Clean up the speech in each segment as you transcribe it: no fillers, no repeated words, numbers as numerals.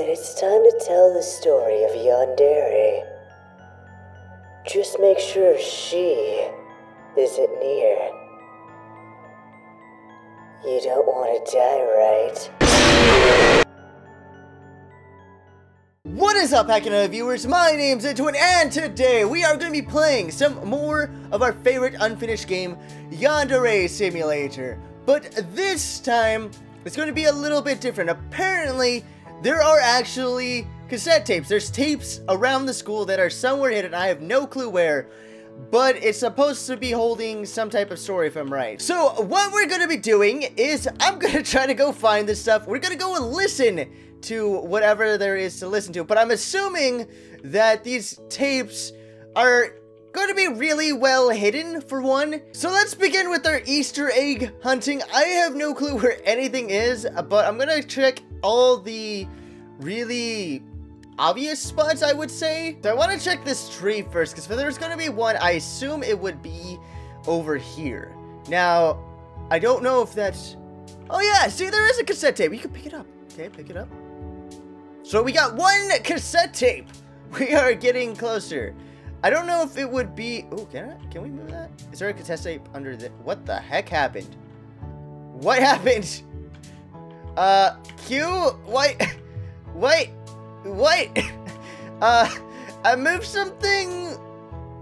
and it's time to tell the story of Yandere. Just make sure she isn't near. You don't want to die, right? What is up, Hacking viewers? My name's Entoan, and today we are going to be playing some more of our favorite unfinished game, Yandere Simulator. But this time, it's going to be a little bit different. Apparently, there are actually cassette tapes. There's tapes around the school that are somewhere hidden. I have no clue where, but it's supposed to be holding some type of story if I'm right. So what we're going to be doing is I'm going to try to go find this stuff. We're going to go and listen to whatever there is to listen to. But I'm assuming that these tapes are going to be really well hidden, for one. So let's begin with our Easter egg hunting. I have no clue where anything is, but I'm going to check all the really obvious spots, I would say. So I want to check this tree first, because if there's going to be one, I assume it would be over here. Now, I don't know if that's... Oh yeah, see, there is a cassette tape. You can pick it up. Okay, pick it up. So we got one cassette tape. We are getting closer. I don't know if it would be... Oh, can we move that? Is there a cassette tape under the... What the heck happened? What happened? Q? Wait. I moved something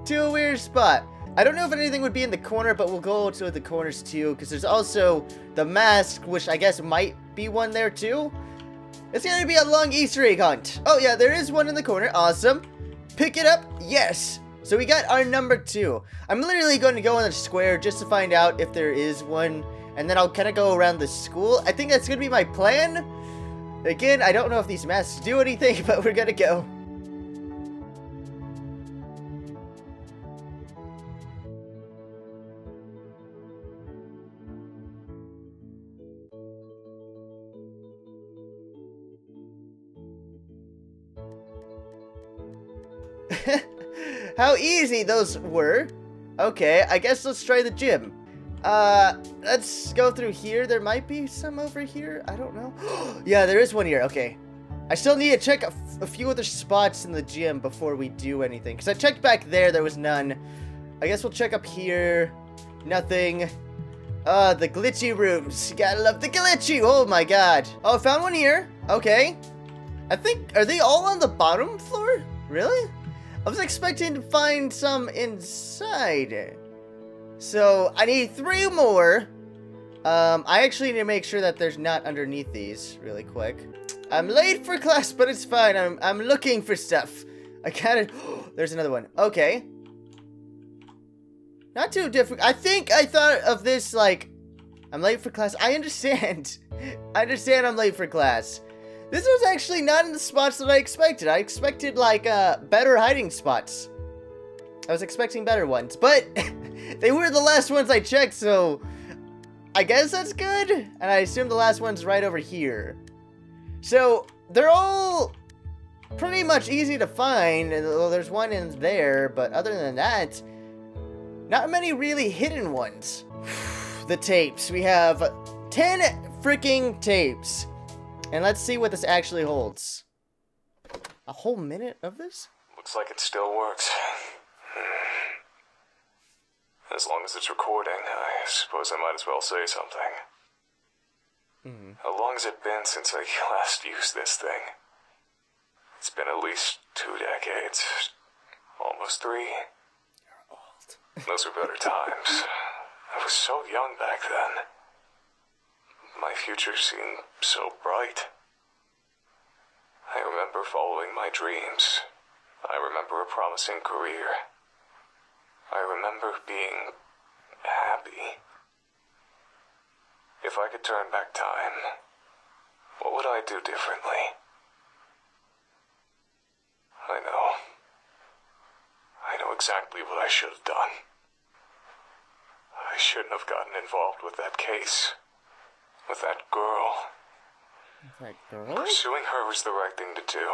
to a weird spot. I don't know if anything would be in the corner, but we'll go to the corners too, because there's also the mask, which I guess might be one there too. It's gonna be a long Easter egg hunt. Oh yeah, there is one in the corner. Awesome. Pick it up. Yes. So we got our number 2. I'm literally going to go in the square just to find out if there is one, and then I'll kind of go around the school. I think that's gonna be my plan. Again, I don't know if these masks do anything, but we're gonna go. How easy those were. Okay, I guess let's try the gym. Let's go through here. There might be some over here. I don't know. Yeah, there is one here. Okay. I still need to check a few other spots in the gym before we do anything. Because I checked back there was none. I guess we'll check up here. Nothing. The glitchy rooms. You gotta love the glitchy. Oh my god. Oh, I found one here. Okay. I think, are they all on the bottom floor? Really? I was expecting to find some inside. So, I need 3 more. I actually need to make sure that there's not underneath these really quick. I'm late for class, but it's fine. I'm looking for stuff. I gotta... There's another one. Okay. Not too difficult. I think I thought of this like... I'm late for class. I understand. I understand I'm late for class. This was actually not in the spots that I expected. I expected, like, better hiding spots. I was expecting better ones, but they were the last ones I checked, so I guess that's good. And I assume the last one's right over here. So, they're all pretty much easy to find. Well, there's one in there, but other than that, not many really hidden ones. The tapes. We have 10 freaking tapes. And let's see what this actually holds. A whole minute of this? Looks like it still works. As long as it's recording, I suppose I might as well say something. How long has it been since I last used this thing? It's been at least 2 decades. Almost 3. You're old. Those were better times. I was so young back then. My future seemed so bright. I remember following my dreams. I remember a promising career. I remember being happy. If I could turn back time, what would I do differently? I know exactly what I should have done. I shouldn't have gotten involved with that case. With that girl. That girl? Pursuing her was the right thing to do.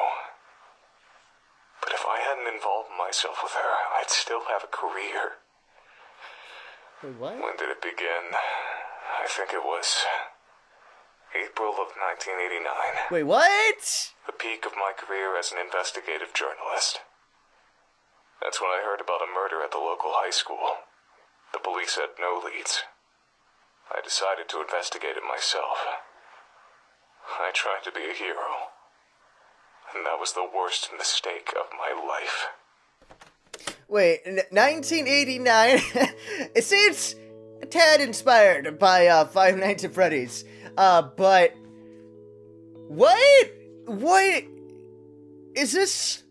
But if I hadn't involved myself with her, I'd still have a career. Wait, what? When did it begin? I think it was April of 1989. Wait, what? The peak of my career as an investigative journalist. That's when I heard about a murder at the local high school. The police had no leads. I decided to investigate it myself. I tried to be a hero. And that was the worst mistake of my life. Wait, 1989? It seems a tad inspired by Five Nights at Freddy's. But what? What is this?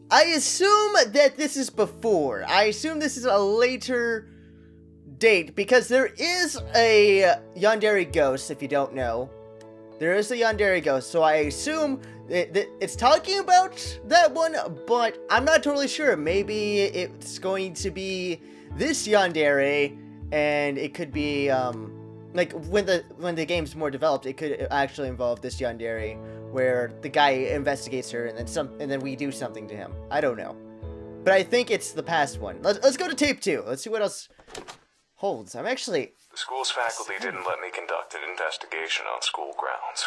I assume that this is before. I assume this is a later date because there is a Yandere ghost, if you don't know. There is a Yandere ghost, so I assume it's talking about that one, but I'm not totally sure. Maybe it's going to be this Yandere, and it could be, like, when the game's more developed, it could actually involve this Yandere, where the guy investigates her, and then we do something to him. I don't know. But I think it's the past one. Let's go to tape 2. Let's see what else holds. I'm actually... The school's faculty didn't let me conduct an investigation on school grounds.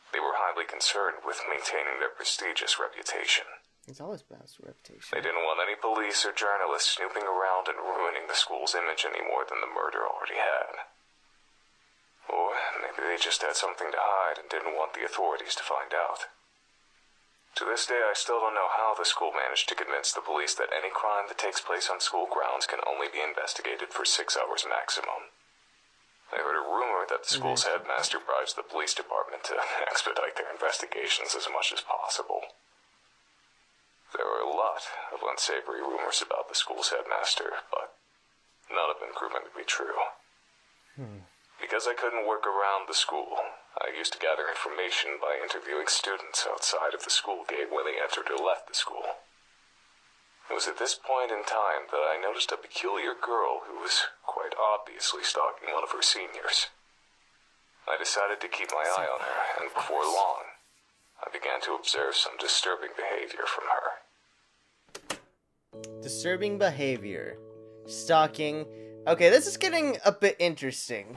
They were highly concerned with maintaining their prestigious reputation. It's always about reputation. They didn't want any police or journalists snooping around and ruining the school's image any more than the murder already had. Or maybe they just had something to hide and didn't want the authorities to find out. To this day, I still don't know how the school managed to convince the police that any crime that takes place on school grounds can only be investigated for 6 hours maximum. I heard a rumor that the school's headmaster bribes the police department to expedite their investigations as much as possible. There were a lot of unsavory rumors about the school's headmaster, but none of them proven to be true. Because I couldn't work around the school, I used to gather information by interviewing students outside of the school gate when they entered or left the school. It was at this point in time that I noticed a peculiar girl who was quite obviously stalking one of her seniors. I decided to keep my eye on her, and before long, I began to observe some disturbing behavior from her. Disturbing behavior. Stalking. Okay, this is getting a bit interesting.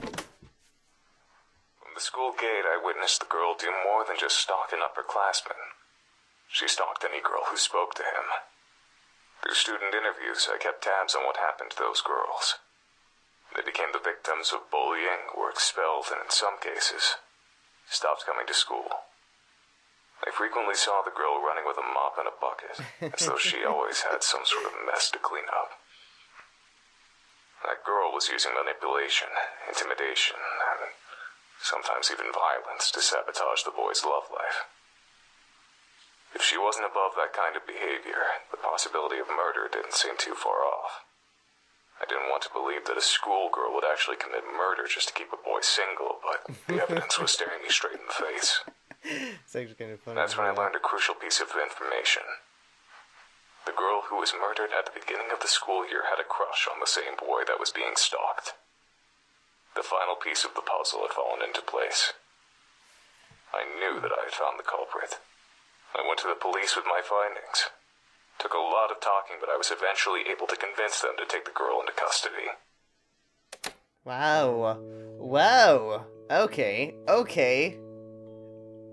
From the school gate, I witnessed the girl do more than just stalk an upperclassman. She stalked any girl who spoke to him. Through student interviews, I kept tabs on what happened to those girls. They became the victims of bullying, were expelled, and in some cases, stopped coming to school. I frequently saw the girl running with a mop and a bucket, as though she always had some sort of mess to clean up. That girl was using manipulation, intimidation, and sometimes even violence to sabotage the boy's love life. If she wasn't above that kind of behavior, the possibility of murder didn't seem too far off. I didn't want to believe that a schoolgirl would actually commit murder just to keep a boy single, but the evidence was staring me straight in the face. It's actually kind of funny. That's when I learned a crucial piece of information. The girl who was murdered at the beginning of the school year had a crush on the same boy that was being stalked. The final piece of the puzzle had fallen into place. I knew that I had found the culprit. I went to the police with my findings. Took a lot of talking, but I was eventually able to convince them to take the girl into custody. Wow. Wow. Okay. Okay.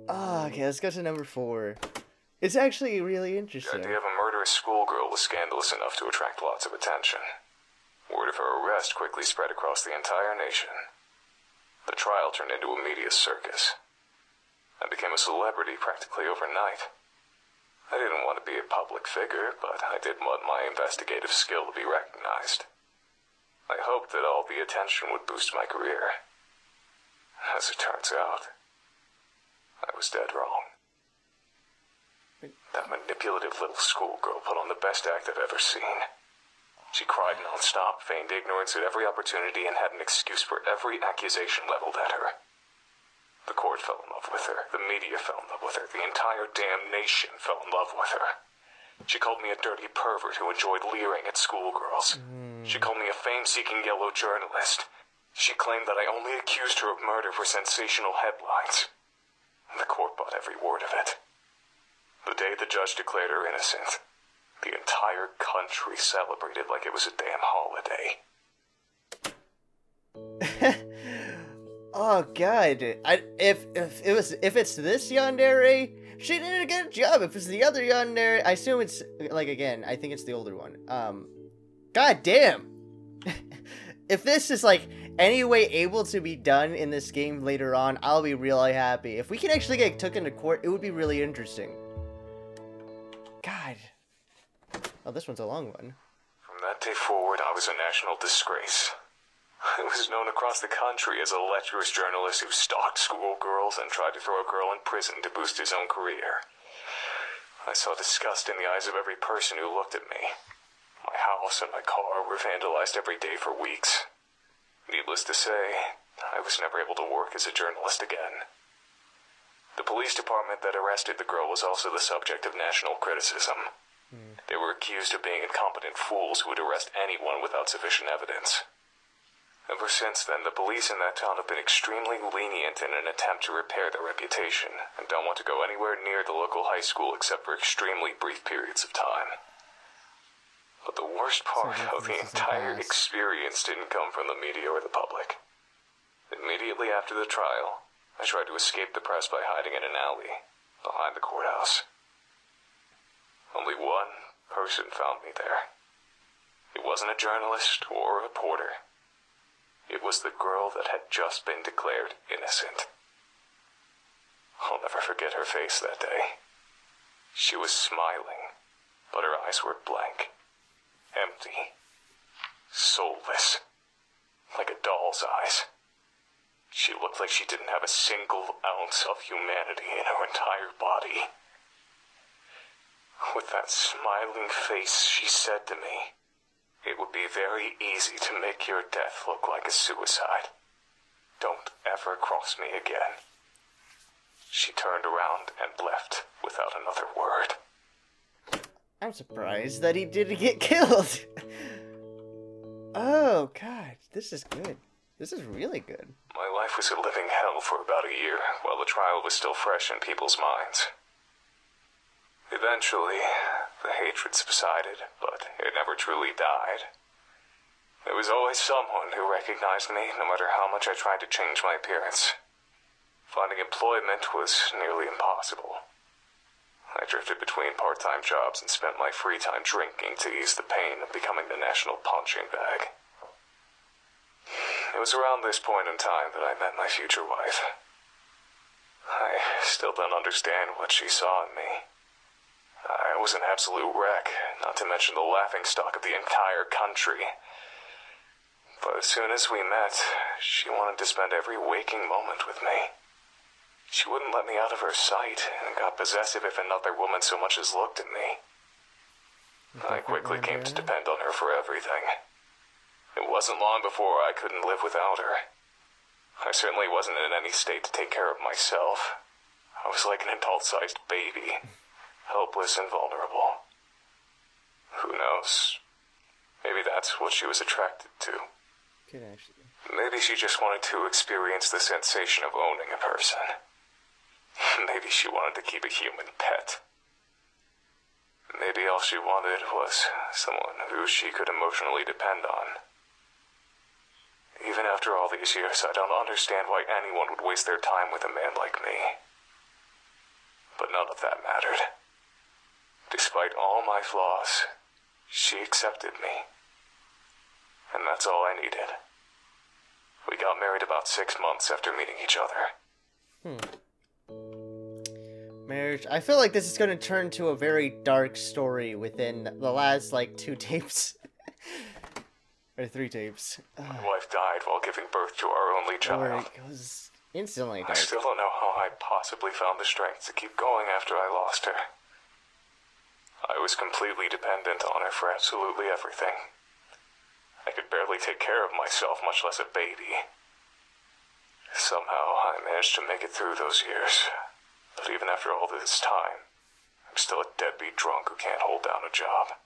Oh, okay, let's go to number 4. It's actually really interesting. The idea of a murderous schoolgirl was scandalous enough to attract lots of attention. Word of her arrest quickly spread across the entire nation. The trial turned into a media circus. I became a celebrity practically overnight. I didn't want to be a public figure, but I did want my investigative skill to be recognized. I hoped that all the attention would boost my career. As it turns out, I was dead wrong. That manipulative little schoolgirl put on the best act I've ever seen. She cried non-stop, feigned ignorance at every opportunity, and had an excuse for every accusation leveled at her. The court fell in love with her, the media fell in love with her, the entire damn nation fell in love with her. She called me a dirty pervert who enjoyed leering at schoolgirls. She called me a fame-seeking yellow journalist. She claimed that I only accused her of murder for sensational headlines. The court bought every word of it. The day the judge declared her innocent, the entire country celebrated like it was a damn holiday. Oh god, if it's this Yandere, she did a good job. If it's the other Yandere, I assume it's like again. I think it's the older one. God damn. If this is like any way able to be done in this game later on, I'll be really happy. If we can actually get took into court, it would be really interesting. God. Oh, this one's a long one. From that day forward, I was a national disgrace. I was known across the country as a lecherous journalist who stalked schoolgirls and tried to throw a girl in prison to boost his own career. I saw disgust in the eyes of every person who looked at me. My house and my car were vandalized every day for weeks. Needless to say, I was never able to work as a journalist again. The police department that arrested the girl was also the subject of national criticism. They were accused of being incompetent fools who would arrest anyone without sufficient evidence. Ever since then, the police in that town have been extremely lenient in an attempt to repair their reputation, and don't want to go anywhere near the local high school except for extremely brief periods of time. But the worst part of the entire experience didn't come from the media or the public. Immediately after the trial, I tried to escape the press by hiding in an alley behind the courthouse. Only one person found me there. It wasn't a journalist or a reporter. It was the girl that had just been declared innocent. I'll never forget her face that day. She was smiling, but her eyes were blank, empty, soulless, like a doll's eyes. She looked like she didn't have a single ounce of humanity in her entire body. With that smiling face, she said to me, "It would be very easy to make your death look like a suicide. Don't ever cross me again." She turned around and left without another word. I'm surprised that he didn't get killed. Oh, God. This is good. This is really good. My life was a living hell for about a year, while the trial was still fresh in people's minds. Eventually, the hatred subsided, but it never truly died. There was always someone who recognized me, no matter how much I tried to change my appearance. Finding employment was nearly impossible. I drifted between part-time jobs and spent my free time drinking to ease the pain of becoming the national punching bag. It was around this point in time that I met my future wife. I still don't understand what she saw in me. I was an absolute wreck, not to mention the laughingstock of the entire country. But as soon as we met, she wanted to spend every waking moment with me. She wouldn't let me out of her sight, and got possessive if another woman so much as looked at me. I quickly came to depend on her for everything. It wasn't long before I couldn't live without her. I certainly wasn't in any state to take care of myself. I was like an adult-sized baby, helpless and vulnerable. Who knows? Maybe that's what she was attracted to. Could actually. Maybe she just wanted to experience the sensation of owning a person. Maybe she wanted to keep a human pet. Maybe all she wanted was someone who she could emotionally depend on. Even after all these years, I don't understand why anyone would waste their time with a man like me. But none of that mattered. Despite all my flaws, she accepted me. And that's all I needed. We got married about 6 months after meeting each other. Marriage. I feel like this is going to turn to a very dark story within the last, like, 2 tapes. Or 3 tapes. My wife died while giving birth to our only child. It goes instantly dark. I still don't know how I possibly found the strength to keep going after I lost her. I was completely dependent on her for absolutely everything. I could barely take care of myself, much less a baby. Somehow, I managed to make it through those years. But even after all this time, I'm still a deadbeat drunk who can't hold down a job.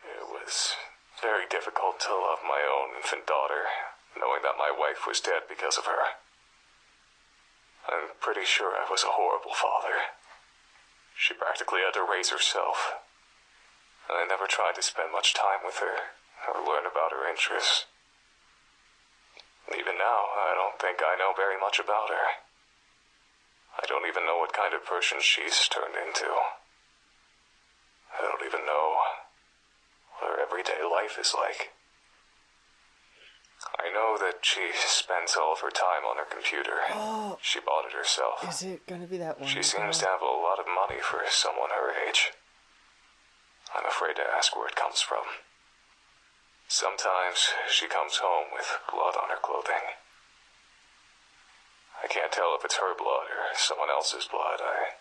It was very difficult to love my own infant daughter, knowing that my wife was dead because of her. I'm pretty sure I was a horrible father. She practically had to raise herself. And I never tried to spend much time with her, or learn about her interests. Even now, I don't don't think I know very much about her. I don't even know what kind of person she's turned into. I don't even know what her everyday life is like. I know that she spends all of her time on her computer. Oh. She bought it herself. Is it gonna be that one? She seems to have a lot of money for someone her age. I'm afraid to ask where it comes from. Sometimes she comes home with blood on her clothing. I can't tell if it's her blood or someone else's blood. I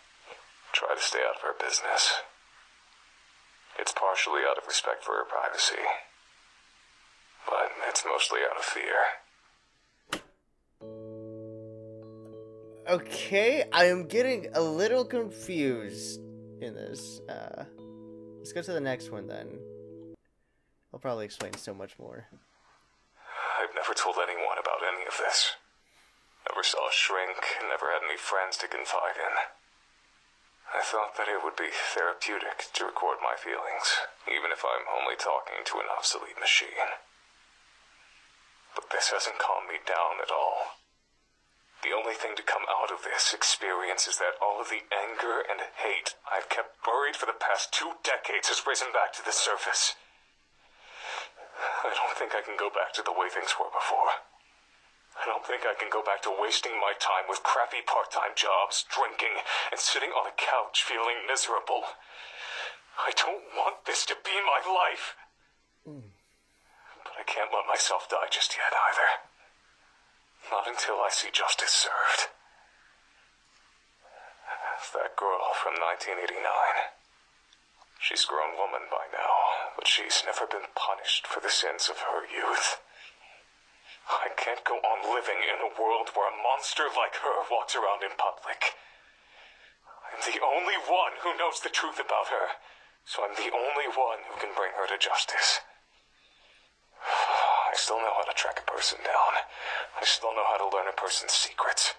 try to stay out of her business. It's partially out of respect for her privacy, but it's mostly out of fear. Okay, I am getting a little confused in this. Let's go to the next one then. I'll probably explain so much more. I've never told anyone about any of this. Never saw a shrink, never had any friends to confide in. I thought that it would be therapeutic to record my feelings, even if I'm only talking to an obsolete machine. But this hasn't calmed me down at all. The only thing to come out of this experience is that all of the anger and hate I've kept buried for the past 2 decades has risen back to the surface. I don't think I can go back to the way things were before. I don't think I can go back to wasting my time with crappy part-time jobs, drinking, and sitting on a couch feeling miserable. I don't want this to be my life. But I can't let myself die just yet either. Not until I see justice served. That girl from 1989. She's a grown woman by now, but she's never been punished for the sins of her youth. I can't go on living in a world where a monster like her walks around in public. I'm the only one who knows the truth about her, so I'm the only one who can bring her to justice. I still know how to track a person down. I still know how to learn a person's secrets.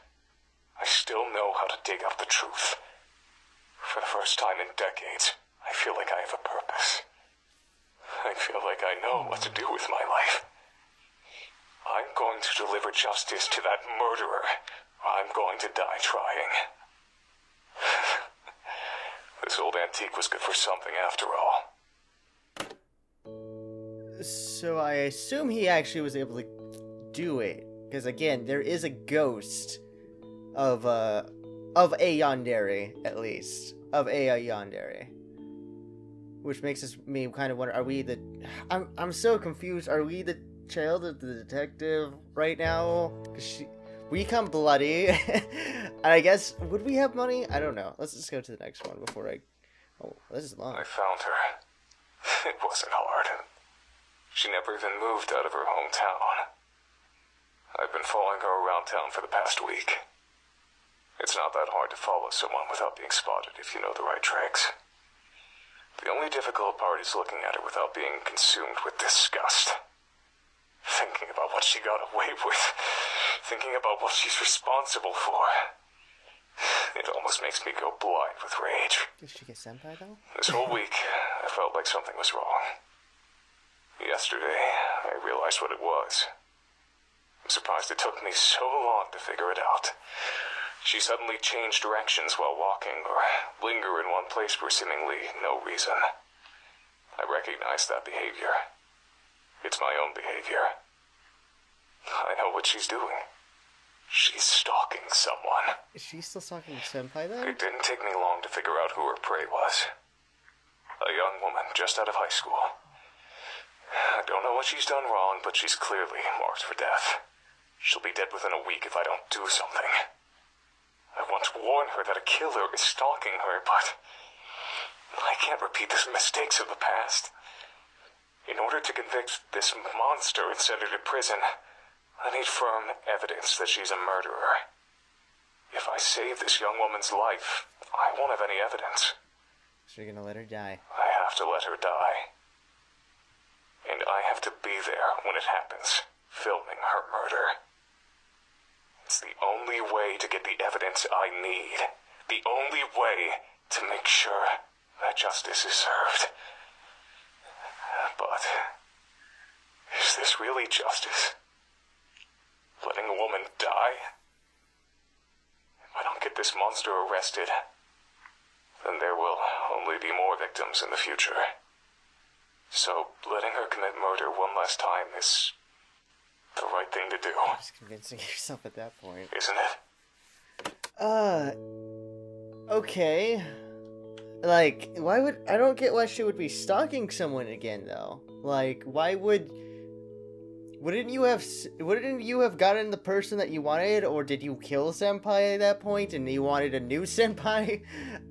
I still know how to dig up the truth. For the first time in decades, I feel like I have a purpose. I feel like I know what to do with my life. I'm going to deliver justice to that murderer. I'm going to die trying. This old antique was good for something after all. So I assume he actually was able to do it, because again, there is a ghost of a Yandere, at least, of a Yandere, which makes me kind of wonder: are we the? I'm so confused. Are we the child of the detective right now? We come bloody, and I guess would we have money? I don't know. Let's just go to the next one before I. Oh, this is long. I found her. It wasn't hard. She never even moved out of her hometown. I've been following her around town for the past week. It's not that hard to follow someone without being spotted if you know the right tricks. The only difficult part is looking at her without being consumed with disgust. Thinking about what she got away with. Thinking about what she's responsible for. It almost makes me go blind with rage. Did she get senpai though? This whole week, I felt like something was wrong. Yesterday, I realized what it was. I'm surprised it took me so long to figure it out. She suddenly changed directions while walking, or linger in one place for seemingly no reason. I recognized that behavior. It's my own behavior. I know what she's doing. She's stalking someone. Is she still stalking senpai then? It didn't take me long to figure out who her prey was. A young woman just out of high school. I don't know what she's done wrong, but she's clearly marked for death. She'll be dead within a week if I don't do something. I want to warn her that a killer is stalking her, but I can't repeat the mistakes of the past. In order to convict this monster and send her to prison, I need firm evidence that she's a murderer. If I save this young woman's life, I won't have any evidence. So you're gonna let her die? I have to let her die. And I have to be there when it happens, filming her murder. It's the only way to get the evidence I need. The only way to make sure that justice is served. But is this really justice? Letting a woman die get this monster arrested, then there will only be more victims in the future. So, letting her commit murder one last time is the right thing to do. Just convincing yourself at that point. Isn't it? Okay. Like, why would... I don't get why she would be stalking someone again, though. Like, why would... Wouldn't you have gotten the person that you wanted, or did you kill Senpai at that point and you wanted a new Senpai?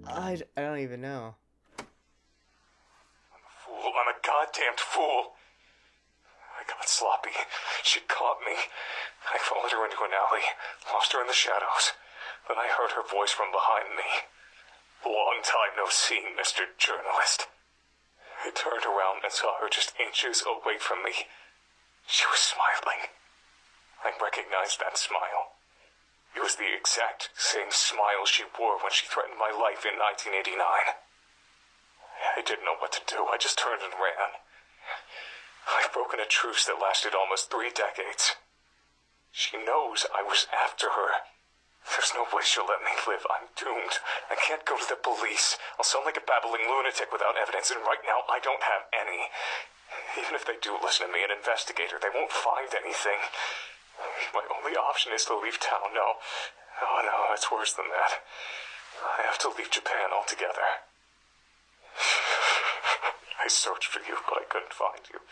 I don't even know. I'm a goddamned fool. I got sloppy. She caught me. I followed her into an alley, lost her in the shadows. Then I heard her voice from behind me. Long time no see, Mr. Journalist. I turned around and saw her just inches away from me. She was smiling. I recognized that smile. It was the exact same smile she wore when she threatened my life in 1989. I didn't know what to do. I just turned and ran. I've broken a truce that lasted almost 3 decades. She knows I was after her. There's no way she'll let me live. I'm doomed. I can't go to the police. I'll sound like a babbling lunatic without evidence, and right now I don't have any. Even if they do listen to me and investigate her, they won't find anything. My only option is to leave town. No, it's worse than that. I have to leave Japan altogether. I searched for you, but I couldn't find you.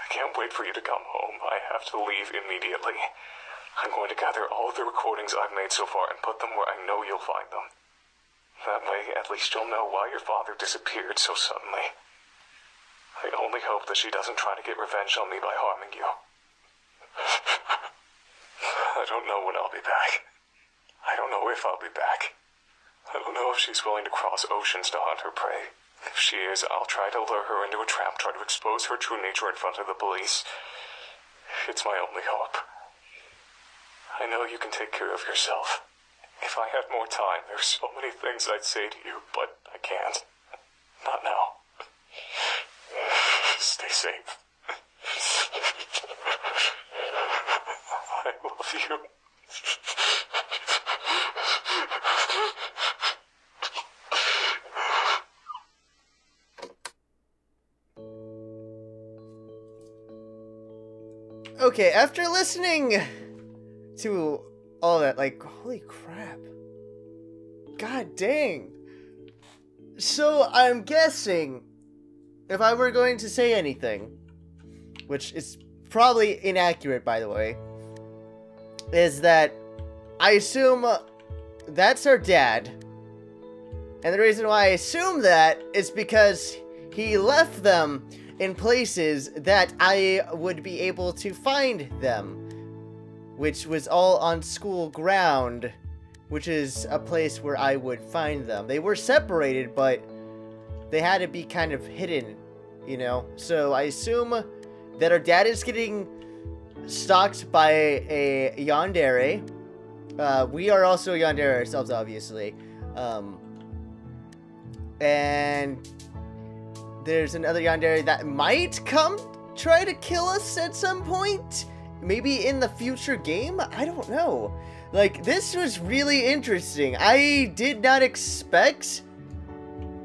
I can't wait for you to come home. I have to leave immediately. I'm going to gather all of the recordings I've made so far and put them where I know you'll find them. That way, at least you'll know why your father disappeared so suddenly. I only hope that she doesn't try to get revenge on me by harming you. I don't know when I'll be back. I don't know if I'll be back. I don't know if she's willing to cross oceans to hunt her prey. If she is, I'll try to lure her into a trap, try to expose her true nature in front of the police. It's my only hope. I know you can take care of yourself. If I had more time, there's so many things I'd say to you, but I can't. Not now. Stay safe. I love you. Okay, after listening to all that, like, holy crap. God dang. So, I'm guessing, if I were going to say anything, which is probably inaccurate, by the way, is that I assume that's her dad. And the reason why I assume that is because he left them in places that I would be able to find them, which was all on school ground, which is a place where I would find them. They were separated, but they had to be kind of hidden, you know? So I assume that our dad is getting stalked by a Yandere. We are also Yandere ourselves, obviously. And there's another Yandere that might come try to kill us at some point. Maybe in the future game? I don't know. Like, this was really interesting. I did not expect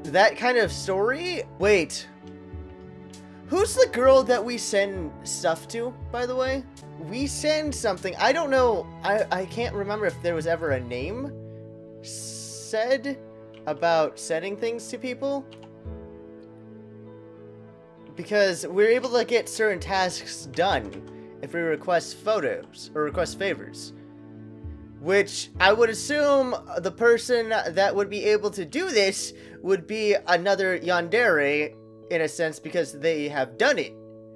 that kind of story. Wait. Who's the girl that we send stuff to, by the way? We send something. I don't know. I can't remember if there was ever a name said about sending things to people. Because we're able to get certain tasks done if we request photos or request favors. Which I would assume the person that would be able to do this would be another Yandere, in a sense, because they have done it.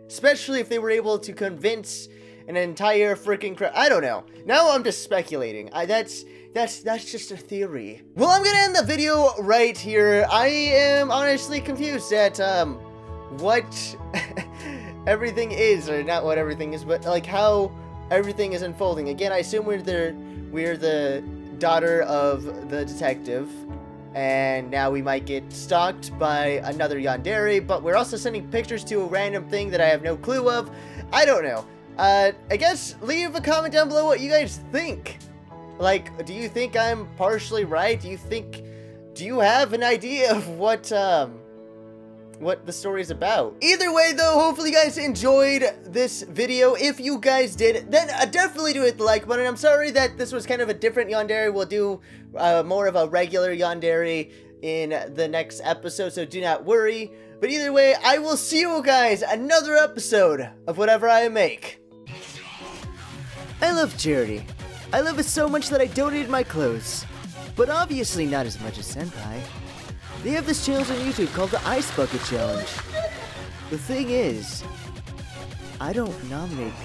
Especially if they were able to convince an entire freaking crowd. I don't know. Now I'm just speculating. That's just a theory. Well, I'm gonna end the video right here. I am honestly confused at what everything is, or not what everything is, but like how everything is unfolding. Again, I assume we're the daughter of the detective, and now we might get stalked by another Yandere, but we're also sending pictures to a random thing that I have no clue of. I don't know. I guess leave a comment down below what you guys think Like, do you think I'm partially right? Do you have an idea of what the story is about? Either way though, hopefully you guys enjoyed this video. If you guys did, then definitely do hit the like button. I'm sorry that this was kind of a different Yandere. We'll do more of a regular Yandere in the next episode, so do not worry. But either way, I will see you guys another episode of whatever I make. I love charity. I love it so much that I donated my clothes. But obviously not as much as Senpai. They have this challenge on YouTube called the Ice Bucket Challenge. The thing is, I don't nominate